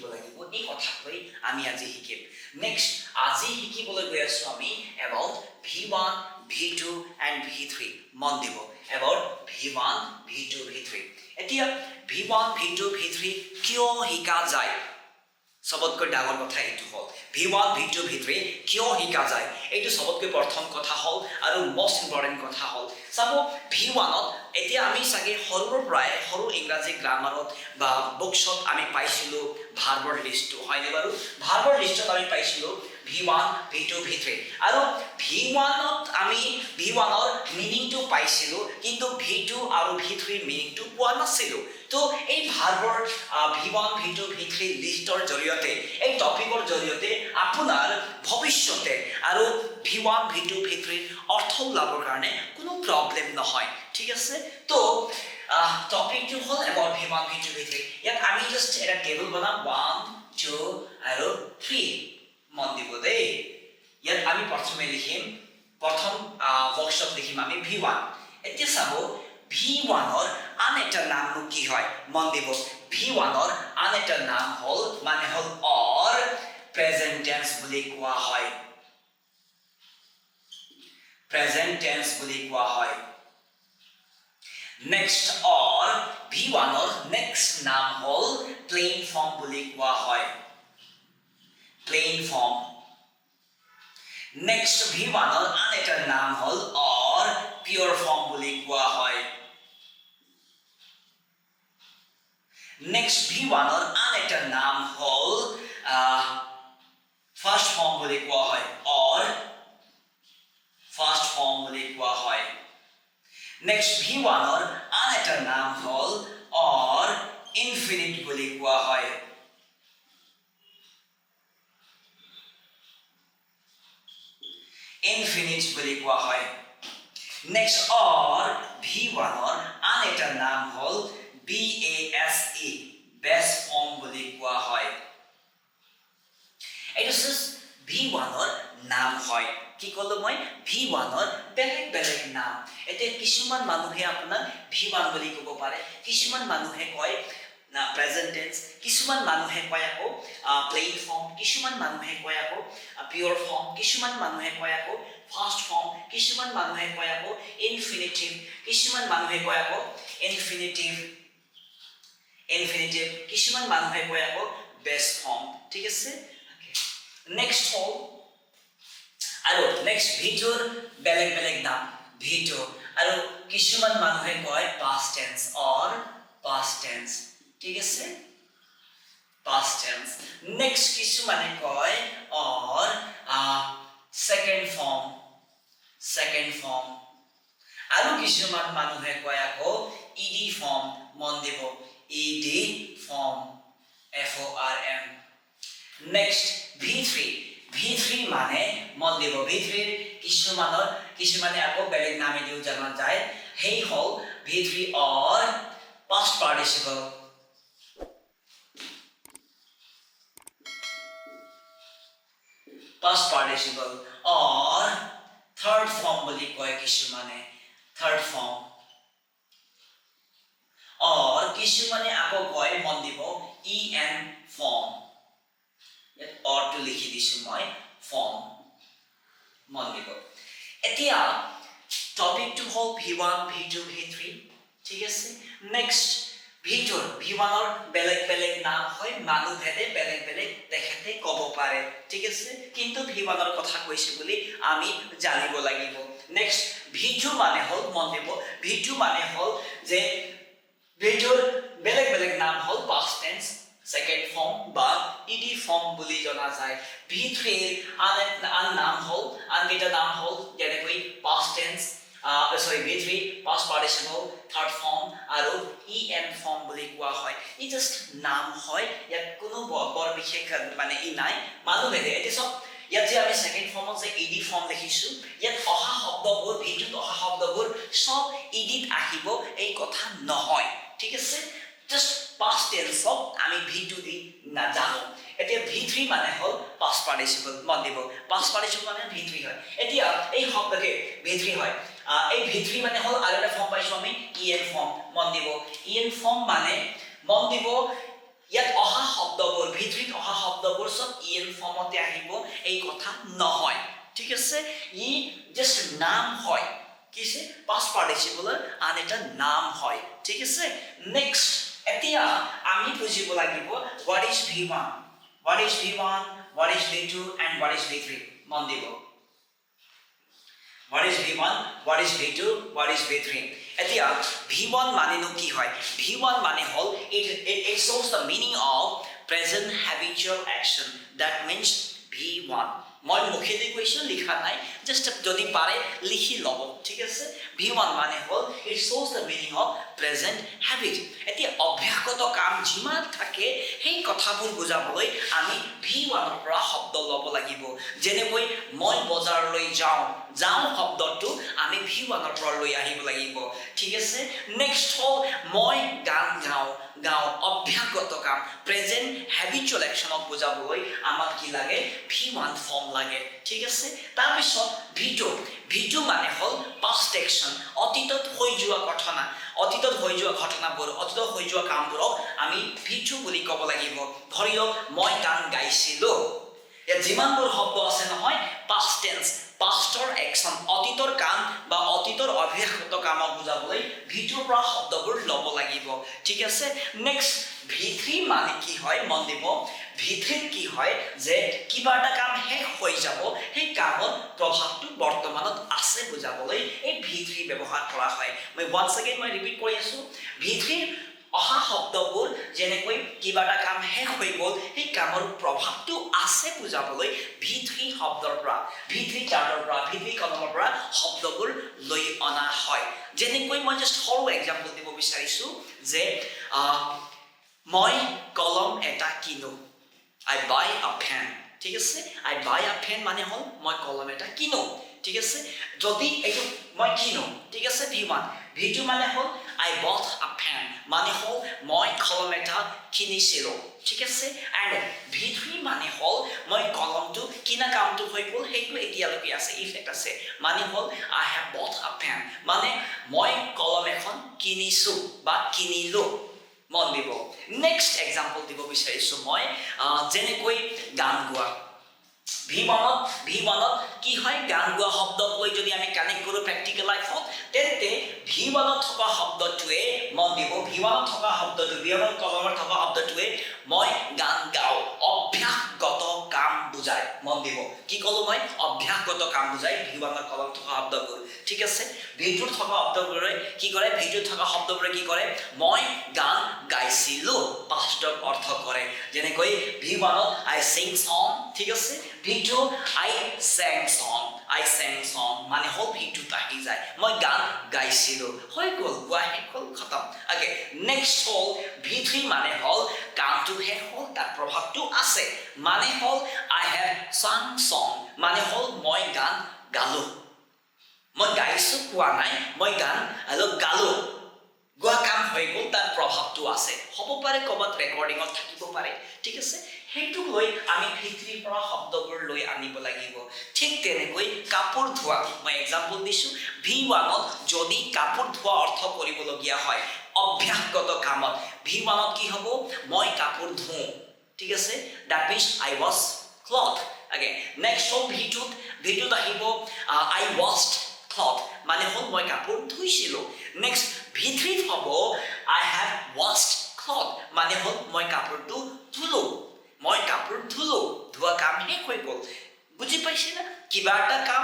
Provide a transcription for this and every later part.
শিকিব লাগিব এই কথাক লৈ আমি আজি শিকিম নেক্সট আজি শিকিবলৈ গৈ আছো আমি about v1 v2 and v3 মন দিব about v1 v2 v3 এতিয়া v1 v2 v3 কিয় শিকা যায় সবতকৈ ডাঙৰ কথা এইটো হ'ল v1 v2 v3 কিয় শিকা যায় এইটো সবতকৈ প্ৰথম কথা হ'ল আৰু most important কথা হ'ল চাব v1 ত এতিয়া আমি সাগে সৰুৰ প্ৰায় সৰু ইংৰাজী গ্ৰামাৰত বা বুকছত আমি পাইছিলো ভাৰ্বৰ লিষ্টটো হয়নে বাৰু ভাৰ্বৰ লিষ্টত আমি পাইছিলো v1 v2 v3 আৰু v1 ত আমি v1 ৰ মিনিংটো পাইছিলো কিন্তু v2 আৰু v3 মিনিংটো পোৱা নাছিলো তো এই ভাৰ্বৰ v1 v2 v3 লিষ্টৰ জৰিয়তে এই টপিকৰ জৰিয়তে আপোনাৰ ভৱিষ্যতে আৰু v1 v2 v3 অৰ্থ লাভৰ কাৰণে কোনো প্ৰবলেম নহয় ঠিক আছে তো টপিকটো হ'ল about v1 v2 v3 ইয়াত আমি জাস্ট এটা টেবল বনাম 1 2 আৰু 3 মন দিব দেই ইয়াত আমি প্ৰথমে লিখিম প্ৰথম ওয়াৰ্কশপ লিখিম আমি v1 এতিয়া চাব v1 ৰ আন এটা নাম কি হয় মন দিব v1 ৰ আন এটা নাম হ'ল মানে হ'ল or present tense বুলি কোৱা হয় present tense বুলি কোৱা হয় next or v1 ৰ next নাম হ'ল plain form বুলি কোৱা হয় plain form next v1 ৰ আন এটা নাম হ'ল or pure form বুলি কোৱা হয় next v1 ৰ আন এটা নাম হ'ল first form বুলি কোৱা হয় or first form বুলি কোৱা হয় next v1 ৰ আন এটা নাম হ'ল or infinite বুলি কোৱা হয় infinite বুলি কোৱা হয় next or v1 ৰ আন এটা নাম হ'ল base base form বুলি কোৱা হয় এটা v1 ৰ নাম হয় কি কলো মই v1 ৰ বেলেগ বেলেগ নাম এতে কিছুমান মানুহে আপোনাক v1 বুলি ক'ব পাৰে কিছুমান মানুহে কয় না প্ৰেজেন্ট টেন্স কিছুমান মানুহে কয় আকৌ প্লেইন ফৰ্ম কিছুমান মানুহে কয় আকৌ পিওৰ ফৰ্ম কিছুমান মানুহে কয় আকৌ ফাৰ্স্ট ফৰ্ম কিছুমান মানুহে কয় আকৌ ইনফিনিটিভ কিছুমান মানুহে কয় আকৌ ইনফিনিটিভ কিছুমান মানুহে কয় আকৌ বেস ফৰ্ম ঠিক আছে নেক্সট হ'ল আৰু নেক্সট v2 ৰ বেলেগ বেলেগ নাম v2 আৰু কিছুমান মানুহে কয় past tense or past tense ঠিক আছে past tense next কিছুমানে কয় or second form আৰু কিছুমান মানুহে কয় আকৌ ed form মন দিব ed form form next v3 মানে মন দিব v3 কিছুমানে আকৌ বেলেগ নামে দিও জানা যায় হেই হল v3 or past participle or third form বুলি কয় কিছুমানে third form or কিছুমানে আকৌ কয় মন দিব en form or to লিখি দিছো মই form মন দিব এতিয়া টপিক টু হল v1 v2 v3 ঠিক আছে নেক্সট v1 ৰ বেলেগ বেলেগ নাম হয় মানুহ ভেদে বেলেগ বেলেগ দেখতে ক'ব পাৰে ঠিক আছে কিন্তু v1 ৰ কথা কৈছে বুলি আমি জানিব লাগিব নেক্সট v2 মানে হল মন দিব v2 মানে হল যে v2 ৰ বেলেগ বেলেগ নাম হল past tense second form বা ed form বুলি জনা যায় v3 আন নাম হল আনকেইটা নাম হল যেনেকৈ past tense v3 past participle third form আৰু en form বুলি কোৱা হয় ই জাস্ট নাম হয় ইয়াত কোনো বৰ বিশেষ মানে ই নাই মানুহ ভেদে এটি সব ইয়াত যে আমি সেকেন্ড ফর্মত যে ed form লিখিছো ইয়াত অহা শব্দবোৰ v2 অহা শব্দবোৰ সব edit আহিব এই কথা নহয় ঠিক আছে just past tense of আমি v2 দি না জানো এতিয়া v3 মানে হল past participle মন দিব past participle মানে v3 হয় এতিয়া এই শব্দকে v3 হয় এই v3 মানে হল আৰু এটা ফর্ম পাইছো আমি en form মন দিব en form মানে মন দিব ইয়াত অহা শব্দবোৰ v3 পিছত en ফৰ্মতে আহিব এই কথা নহয় ঠিক আছে ই জাস্ট নাম হয় কিছে past participle আন এটা নাম হয় ঠিক আছে নেক্সট এতিয়া আমি বুজিব লাগিব what is v1 what is v1 what is v2 and what is v3 মন দিব what is v1 what is v2 what is v3 এতিয়া v1 মানে কি হয় v1 মানে হল it shows the meaning of present habitual action that means v1 মই মুখেদি কৈছো লিখা নাই জাস্ট যদি পারে লিখি লব ঠিক আছে v1 মানে হল it shows the meaning of present habit এটি অভ্যাসগত কাম যিমান থাকে সেই কথাবোৰ বুজাবলৈ আমি v1 ৰ পৰা শব্দ লব লাগিব যেনেকৈ মই বজাৰলৈ যাওঁ শব্দটো আমি v1 ৰ পৰা লৈ আহিব লাগিব ঠিক আছে নেক্সট হল মই গান গাও অভ্যাসগত কাম প্রেজেন্ট হ্যাবিচুয়াল অ্যাকশনক বুজাবলৈ আমাক কি লাগে v1 ফর্ম লাগে ঠিক আছে তাৰ পিছত v2 মানে হল past action অতীতত হৈ যোৱা ঘটনাবোৰ অতীতত হৈ যোৱা কামবোৰক আমি v2 বুলি ক'ব লাগিব ধৰি লওক মই গান গাইছিলো এ যিমানবোৰ শব্দ আছে নহয় past tense pastor action অতীতৰ কাম বা অতীতৰ অভ্যাসগত কামক বুজাবলৈ v2 ৰ পৰা শব্দবোৰ লব লাগিব ঠিক আছে নেক্সট v3 মানে কি হয় মন দিব v3 কি হয় যে কিবা এটা কাম শেষ হৈ যাব সেই কামৰ প্ৰভাৱটো বৰ্তমানত আছে বুজাবলৈ এই v3 ব্যৱহাৰ কৰা হয় মই once again মই ৰিপিট কৰি আছো v3 অহা শব্দবোৰ যেনেকৈ কিবা এটা কাম শেষ হৈ গ'ল সেই কামৰ প্ৰভাৱটো আছে বুজাবলৈ v3 শব্দৰ পৰা v3 চাৰ্টৰ পৰা v3 কলমৰ পৰা শব্দবোৰ লৈ অনা হয় যেনেকৈ মই জাস্ট সৰু এক্সাম্পল দিব বিচাৰিছো যে মই কলম এটা কিনো I buy a pen ঠিক আছে I buy a pen মানে হল মই কলম এটা কিনো ঠিক আছে যদি এইটো মই কিনো ঠিক আছে v2 মানে হল I bought a pen মানে হল মই কলম এটা কিনিছিলো ঠিক আছে and v3 মানে হল মই কলমটো কিনা কামটো হৈ গ'ল সেইটো এতিয়ালৈকে আছে ইফেক্ট আছে মানে হল I have bought a pen মানে মই কলম এখন কিনিছো বা কিনিলো মন দিব নেক্সট এক্সাম্পল দিব বিচাৰিছো মই যেনেকৈ গান গোৱা v1 কি হয় গান গোৱা শব্দক লৈ যদি আমি কানেক্ট কৰো প্ৰ্যাকটিক্যাল লাইফত তেন্তে v1 থকা শব্দটোৱে মন দিব v1 থকা শব্দটো v1 কলমৰ থকা শব্দটোৱে মই গান গাও অভ্যাসগত কাম বুজায় মন দিব কি কলো মই অভ্যাসগত কাম বুজায় v1 কলম থকা শব্দবোৰ ঠিক আছে v2 থকা শব্দবোৰে কি কৰে v2 থকা শব্দবোৰে কি কৰে মই গান গাইছিলো past অৰ্থ কৰে যেনেকৈ v1 I sing song ঠিক আছে v2 I sang song মানে হল v2 আহি যায় মই গান গাইছিলো হৈ গ'ল গোৱা শেষ হ'ল খতম ওকে নেক্সট হল v3 মানে হল কামটো শেষ হ'ল তাৰ প্ৰভাৱটো আছে মানে হল I have sung song মানে হল মই গান গালো মই গাইছো কোৱা নাই মই গান গালো গোৱা কাম হৈ গ'ল তাৰ প্ৰভাৱটো আছে হ'ব পাৰে ক'বাত ৰেকৰ্ডিঙত থাকিব পাৰে ঠিক আছে হেতু লৈ আমি v3 পৰা শব্দবোৰ লৈ আনিব লাগিব ঠিক তেনেকৈ কাপোৰ ধোৱা মই এক্সাম্পল দিছো v1 যদি কাপোৰ ধোৱা অৰ্থ কৰিবলগীয়া হয় অভ্যাসগত কামত v1 কি হ'ব মই কাপোৰ ধুও ঠিক আছে that means I wash cloth again next hall v2 আহিব I washed cloth মানে হল মই কাপোৰ ধুইছিলো next v3 হ'ব I have washed cloth মানে হল মই কাপোৰটো ধুলো মই কাপোৰ ধুলো ধোৱা কাম শেষ হৈ গ'ল বুজি পাইছে না কিবা এটা কাম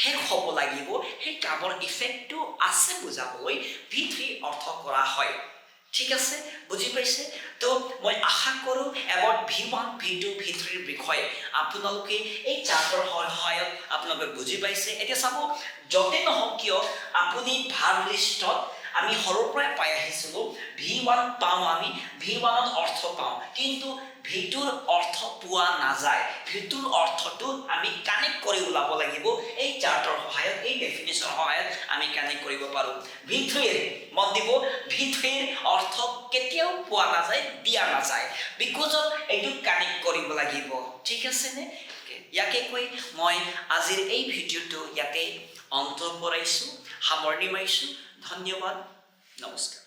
শেষ হ'ব লাগিব সেই কামৰ ইফেক্টটো আছে বুজাবলৈ v3 অৰ্থ কৰা হয় ঠিক আছে বুজি পাইছে তো মই আশা কৰো এবাউট v1 v2 v3 ৰ বিষয়ে আপোনালোকে এই চাৰ্টৰ সহায়ত আপোনালোকে বুজি পাইছে এতিয়া চাব যতে নহওক কিয় আপুনি ভাৰ্ব লিষ্টত আমি সৰুৰ পৰাই পাই আহিছিলো v1 পাও আমি v1 ৰ অৰ্থ পাও কিন্তু v2 ৰ অৰ্থ পোৱা নাযায় v2 ৰ অৰ্থটো আমি কানেক্ট কৰি উলাব লাগিব এই চাৰ্টৰ সহায়ত এই ডেফিনিশন সহায়ত আমি কানেক্ট কৰিব পাৰো v3 মন দিব v3 ৰ অৰ্থ কেতিয়াও পোৱা নাযায় দিয়া নাযায় বিকজ অফ এইটো কানেক্ট কৰিব লাগিব ঠিক আছে নে ইয়াকে কৈ মই আজিৰ এই ভিডিওটো ইয়াতে অন্ত পৰাইছো সামৰণি মাৰিছো ধন্যবাদ নমস্কাৰ